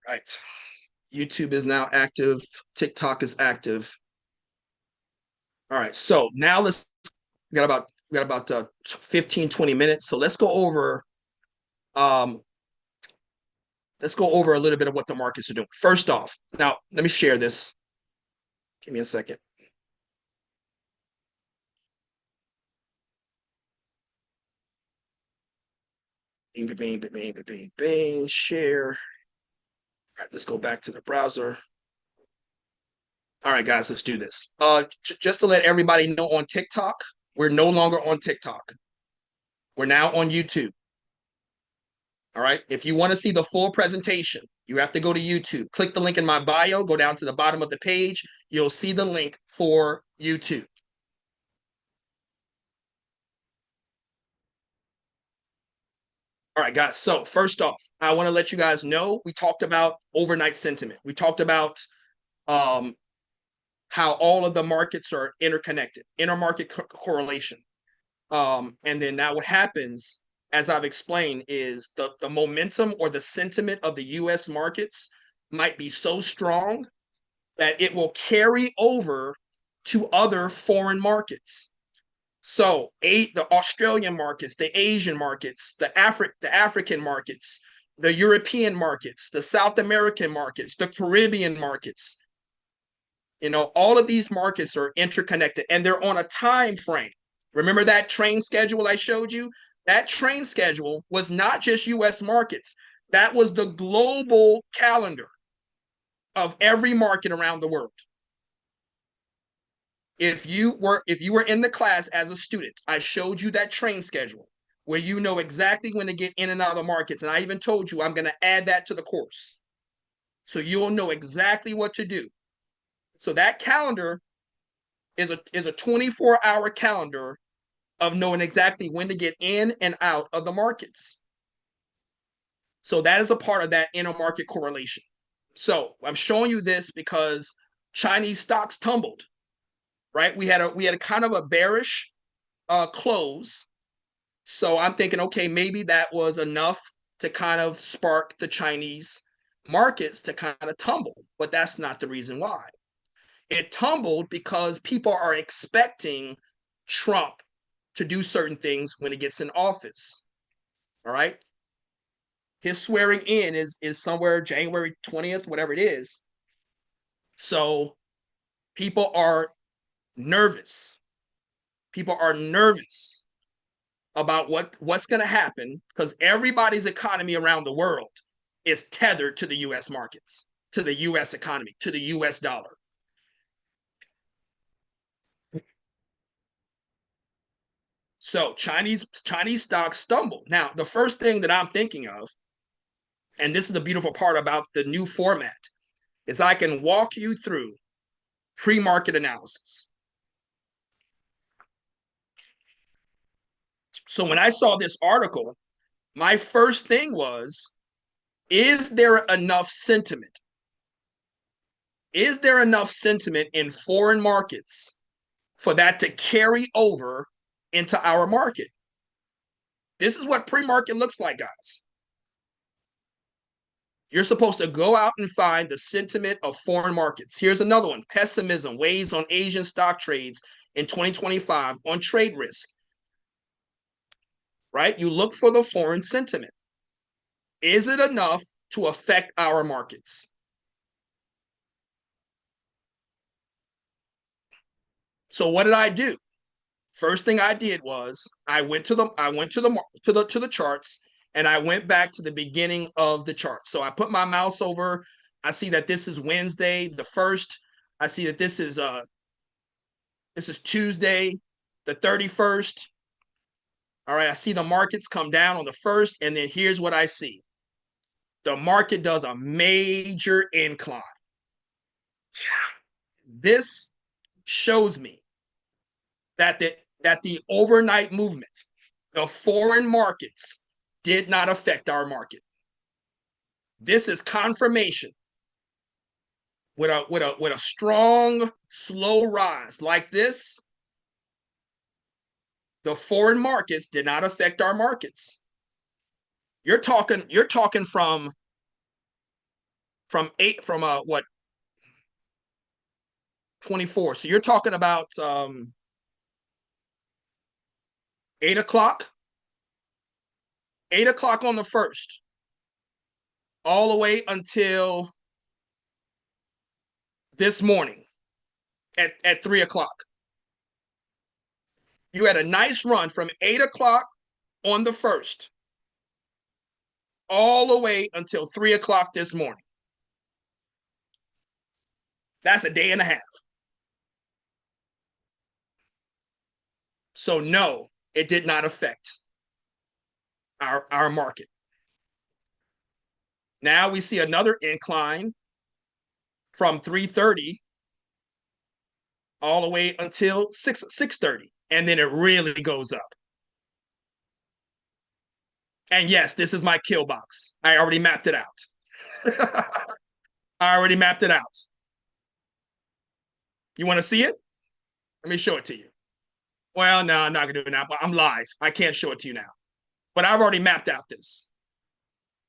Right. YouTube is now active. TikTok is active. All right. So now we got about 15, 20 minutes. So um let's go over a little bit of what the markets are doing. First off, now let me share this. Give me a second. Bing, bing, bing, bing, bing, bing, share. All right, let's go back to the browser. All right, guys, let's do this. Just to let everybody know on TikTok, we're no longer on TikTok. We're now on YouTube. All right. If you want to see the full presentation, you have to go to YouTube. Click the link in my bio, go down to the bottom of the page. You'll see the link for YouTube. All right, guys. So, first off, I want to let you guys know we talked about overnight sentiment. We talked about um, how all of the markets are interconnected, intermarket correlation. And then now what happens, as I've explained, is the momentum or the sentiment of the US markets might be so strong that it will carry over to other foreign markets. So the Australian markets, the Asian markets, the African markets, the European markets, the South American markets, the Caribbean markets. All of these markets are interconnected and they're on a time frame. Remember that train schedule I showed you? That train schedule was not just US markets. That was the global calendar of every market around the world. If you were in the class as a student, I showed you that train schedule where you know exactly when to get in and out of the markets. And I even told you I'm going to add that to the course. So you'll know exactly what to do. So that calendar is a 24-hour calendar of knowing exactly when to get in and out of the markets. So that is a part of that intermarket correlation. So I'm showing you this because Chinese stocks tumbled, right? We had a kind of a bearish close. So I'm thinking, okay, maybe that was enough to kind of spark the Chinese markets to kind of tumble, but that's not the reason why. It tumbled because people are expecting Trump to do certain things when he gets in office. All right. His swearing in is somewhere January 20th, whatever it is. So people are nervous. People are nervous about what's going to happen because everybody's economy around the world is tethered to the US markets, to the US economy, to the US dollar. So Chinese stocks stumble. Now, the first thing that I'm thinking of, and this is the beautiful part about the new format, is I can walk you through pre-market analysis. So when I saw this article, my first thing was, is there enough sentiment? Is there enough sentiment in foreign markets for that to carry over into our market? This is what pre-market looks like, guys. You're supposed to go out and find the sentiment of foreign markets. Here's another one. Pessimism weighs on Asian stock trades in 2025 on trade risk. Right? You look for the foreign sentiment. Is it enough to affect our markets? So what did I do? First thing I did was I went to the charts and I went back to the beginning of the chart. So I put my mouse over. I see that this is Wednesday, the 1st. I see that this is Tuesday, the 31st. All right, I see the markets come down on the 1st, and then here's what I see. The market does a major incline. This shows me that the overnight movement, the foreign markets, did not affect our market. This is confirmation with a strong, slow rise like this. The foreign markets did not affect our markets. You're talking from from what 24. So you're talking about 8 o'clock, 8 o'clock on the first, all the way until this morning at 3 o'clock. You had a nice run from 8 o'clock on the first, all the way until 3 o'clock this morning. That's a day and a half. So no, it did not affect our market. Now we see another incline from 3:30 all the way until 6:30, and then it really goes up. And yes, this is my kill box. I already mapped it out. I already mapped it out. You want to see it? Let me show it to you. Well, no, I'm not gonna do it now. But I'm live. I can't show it to you now. But I've already mapped out this.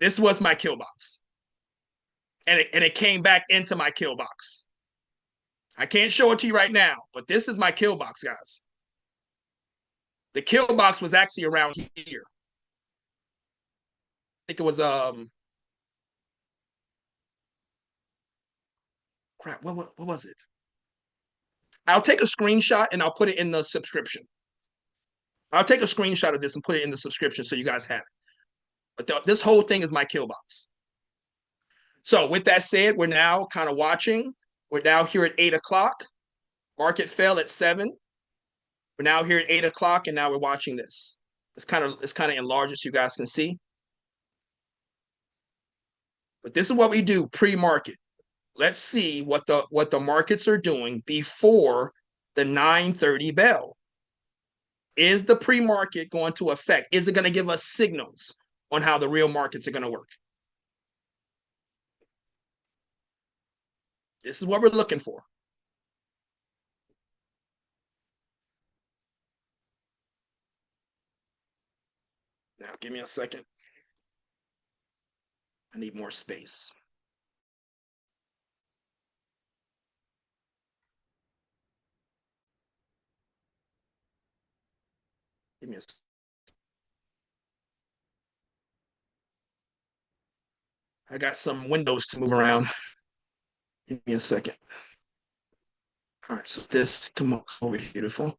This was my kill box. And it came back into my kill box. I can't show it to you right now, but this is my kill box, guys. The kill box was actually around here. I think it was crap. What was it? I'll take a screenshot and I'll put it in the subscription. I'll take a screenshot of this and put it in the subscription so you guys have it. But this whole thing is my kill box. So with that said, we're now kind of watching. We're now here at 8 o'clock. Market fell at 7. We're now here at 8 o'clock, and now we're watching this. It's kind of enlarged so you guys can see. But this is what we do pre-market. Let's see what the markets are doing before the 9:30 bell. Is the pre-market going to affect? Is it going to give us signals on how the real markets are going to work? This is what we're looking for. Now, give me a second. I need more space. Give me a second. I got some windows to move around. Give me a second. All right, so this, come on, over here, beautiful.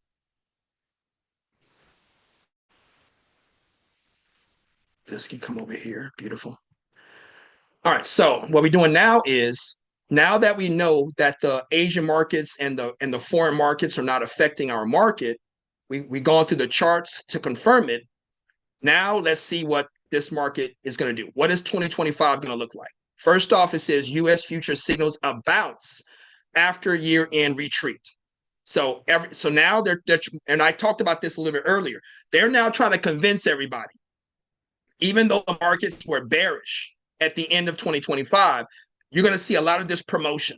This can come over here, beautiful. All right, so what we're doing now is, now that we know that the Asian markets and the foreign markets are not affecting our market, we gone through the charts to confirm it. Now let's see what this market is going to do. What is 2025 going to look like? First off, it says U.S. future signals a bounce after year-end retreat. So now they're and I talked about this a little bit earlier. They're now trying to convince everybody, even though the markets were bearish at the end of 2025, you're going to see a lot of this promotion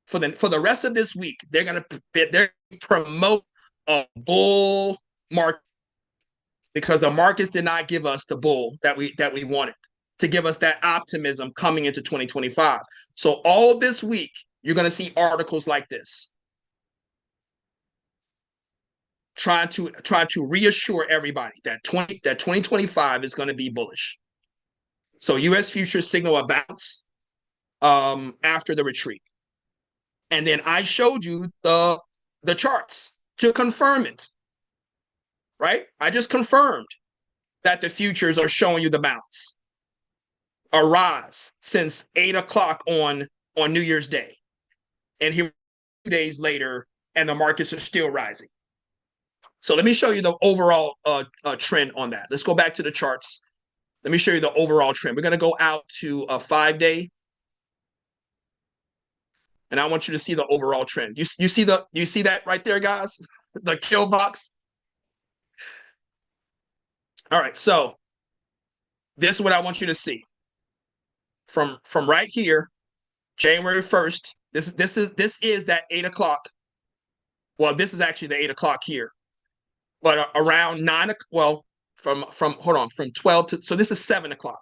for the rest of this week. They're promote a bull market because the markets did not give us the bull that we wanted to give us that optimism coming into 2025. So all this week, you're going to see articles like this, trying to reassure everybody that 2025 is going to be bullish. So U.S. futures signal a bounce after the retreat. And then I showed you the charts to confirm it, right? I just confirmed that the futures are showing you the bounce, a rise since 8 o'clock on New Year's Day. And here 2 days later, and the markets are still rising. So let me show you the overall trend on that. Let's go back to the charts. Let me show you the overall trend. We're going to go out to a 5-day. And I want you to see the overall trend. You see that right there, guys? The kill box. All right, so this is what I want you to see. From right here, January 1st. This is that 8 o'clock. Well, this is actually the 8 o'clock here. But around 9 o'clock, well, from 12 to, so this is 7 o'clock.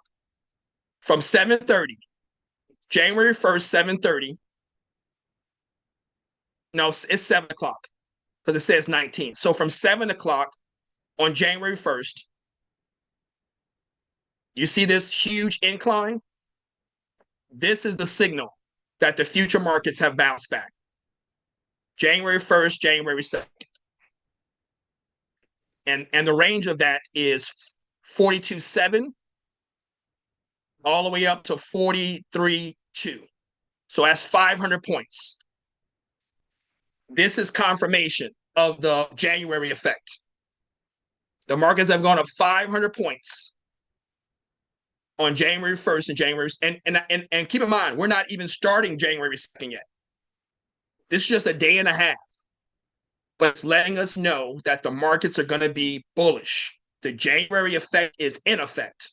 From 7:30 January 1st, 7:30. No, it's 7 o'clock because it says 19. So from 7 o'clock on January 1st, you see this huge incline? This is the signal that the future markets have bounced back. January 1st, January 2nd. And the range of that is 42.7 all the way up to 43.2. So that's 500 points. This is confirmation of the January effect. The markets have gone up 500 points on January 1st and January. And keep in mind, we're not even starting January 2nd yet. This is just a day and a half. But it's letting us know that the markets are going to be bullish. The January effect is in effect.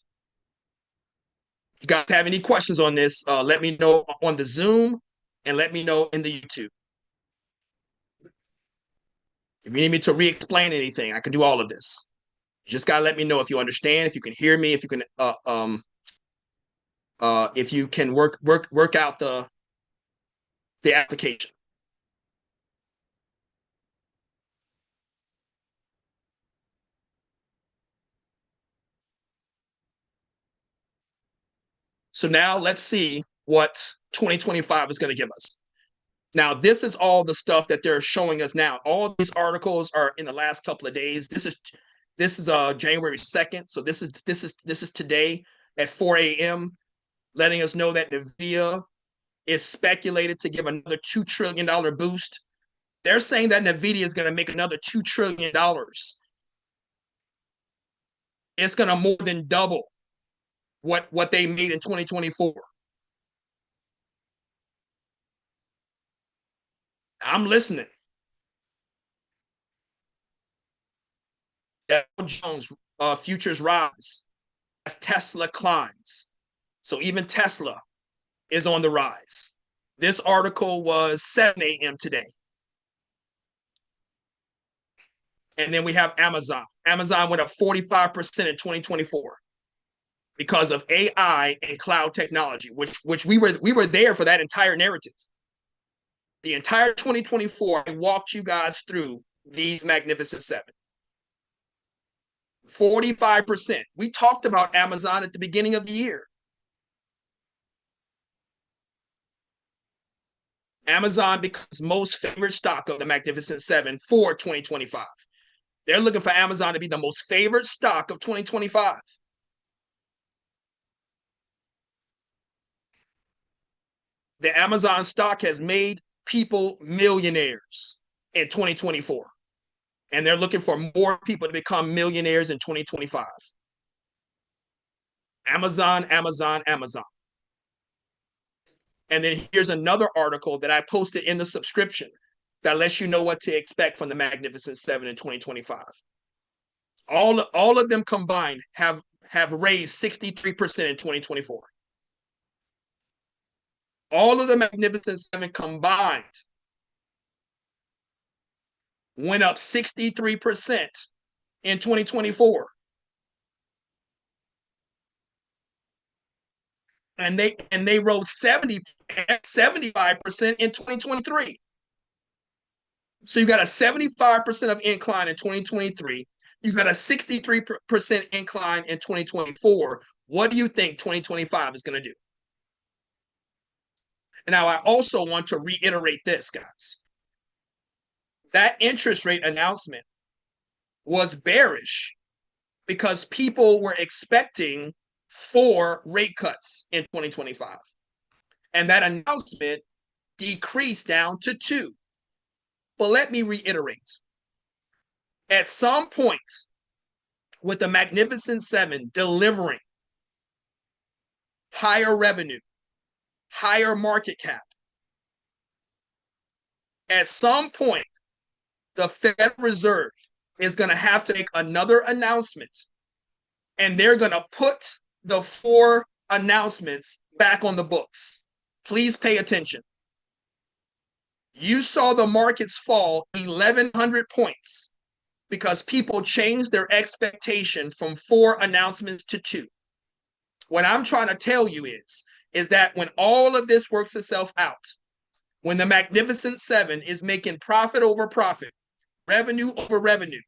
If you guys have any questions on this, let me know on the Zoom and let me know in the YouTube. If you need me to re-explain anything, I can do all of this. You just gotta let me know if you understand, if you can hear me, if you can work out the application. So now let's see what 2025 is going to give us. Now, this is all the stuff that they're showing us now. All these articles are in the last couple of days. This is January 2nd. So this is today at 4 a.m., letting us know that NVIDIA is speculated to give another $2 trillion boost. They're saying that NVIDIA is going to make another $2 trillion. It's going to more than double what they made in 2024. I'm listening. Dow Jones futures rise as Tesla climbs. So even Tesla is on the rise. This article was 7 a.m. today. And then we have Amazon. Amazon went up 45% in 2024 because of AI and cloud technology, which we were there for that entire narrative. The entire 2024, I walked you guys through these Magnificent Seven. 45%. We talked about Amazon at the beginning of the year. Amazon becomes most favorite stock of the Magnificent Seven for 2025. They're looking for Amazon to be the most favorite stock of 2025. The Amazon stock has made people millionaires in 2024. And they're looking for more people to become millionaires in 2025. Amazon, Amazon, Amazon. And then here's another article that I posted in the subscription that lets you know what to expect from the Magnificent Seven in 2025. All of them combined have raised 63% in 2024. All of the Magnificent Seven combined went up 63% in 2024. And they rose 75% in 2023. So you got a 75% of incline in 2023. You got a 63% incline in 2024. What do you think 2025 is going to do? And now I also want to reiterate this, guys. That interest rate announcement was bearish because people were expecting 4 rate cuts in 2025. And that announcement decreased down to 2. But let me reiterate. At some point, with the Magnificent Seven delivering higher revenue, higher market cap, at some point, the Federal Reserve is going to have to make another announcement, and they're going to put the 4 announcements back on the books. Please pay attention. You saw the markets fall 1,100 points because people changed their expectation from 4 announcements to 2. What I'm trying to tell you is is that when all of this works itself out, when the Magnificent Seven is making profit over profit, revenue over revenue,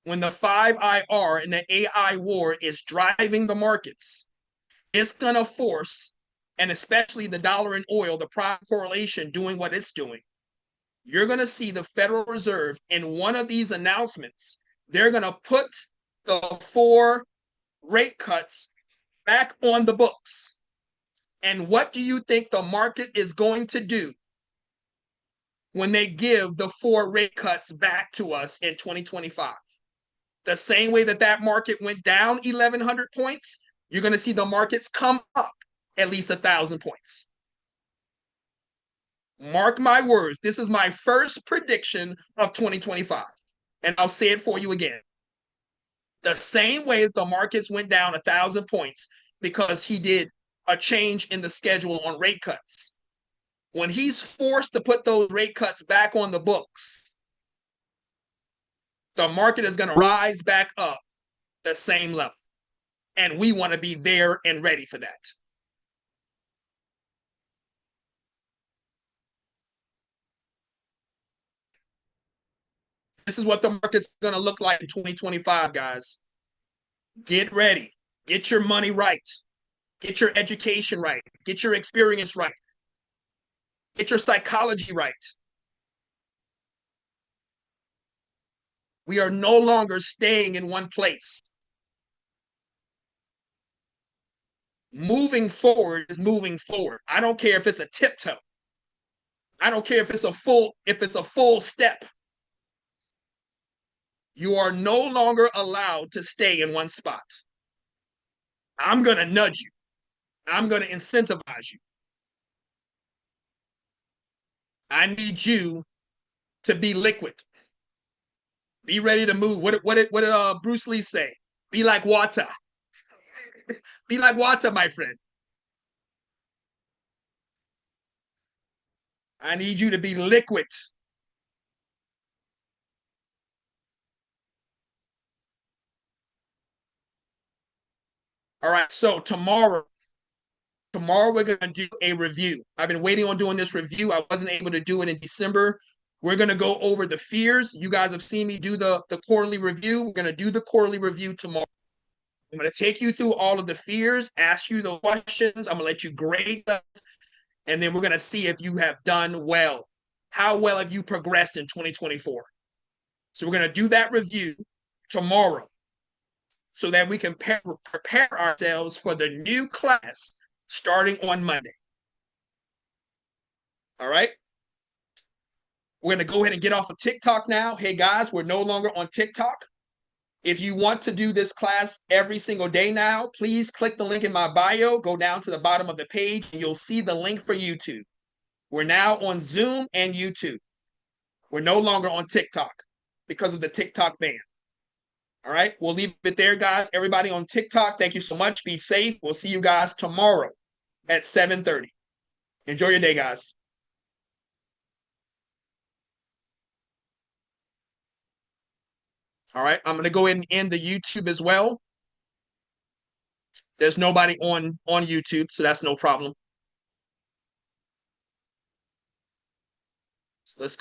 when the 5IR and the AI war is driving the markets, it's going to force, and especially the dollar and oil, the prime correlation doing what it's doing, you're going to see the Federal Reserve in one of these announcements, they're going to put the 4 rate cuts back on the books. And what do you think the market is going to do when they give the 4 rate cuts back to us in 2025? The same way that that market went down 1,100 points, you're going to see the markets come up at least 1,000 points. Mark my words, this is my first prediction of 2025. And I'll say it for you again. The same way that the markets went down 1,000 points because he did a change in the schedule on rate cuts. When he's forced to put those rate cuts back on the books, the market is going to rise back up the same level. And we want to be there and ready for that. This is what the market's going to look like in 2025, guys. Get ready. Get your money right. Get your education right. Get your experience right. Get your psychology right. We are no longer staying in one place. Moving forward is moving forward. I don't care if it's a tiptoe. I don't care if it's a full step. You are no longer allowed to stay in one spot. I'm going to nudge you. I'm going to incentivize you. I need you to be liquid. Be ready to move. What did Bruce Lee say? Be like water. Be like water, my friend. I need you to be liquid. All right, so tomorrow we're going to do a review. I've been waiting on doing this review. I wasn't able to do it in December. We're going to go over the fears. You guys have seen me do the quarterly review. We're going to do the quarterly review tomorrow. I'm going to take you through all of the fears, ask you the questions. I'm going to let you grade them, and then we're going to see if you have done well. How well have you progressed in 2024? So we're going to do that review tomorrow so that we can prepare ourselves for the new class starting on Monday. All right? We're going to go ahead and get off of TikTok now. Hey, guys, we're no longer on TikTok. If you want to do this class every single day now, please click the link in my bio, go down to the bottom of the page, and you'll see the link for YouTube. We're now on Zoom and YouTube. We're no longer on TikTok because of the TikTok ban. All right, we'll leave it there, guys. Everybody on TikTok, thank you so much. Be safe. We'll see you guys tomorrow at 7:30. Enjoy your day, guys. All right, I'm going to go ahead and end the YouTube as well. There's nobody on YouTube, so that's no problem. So let's go.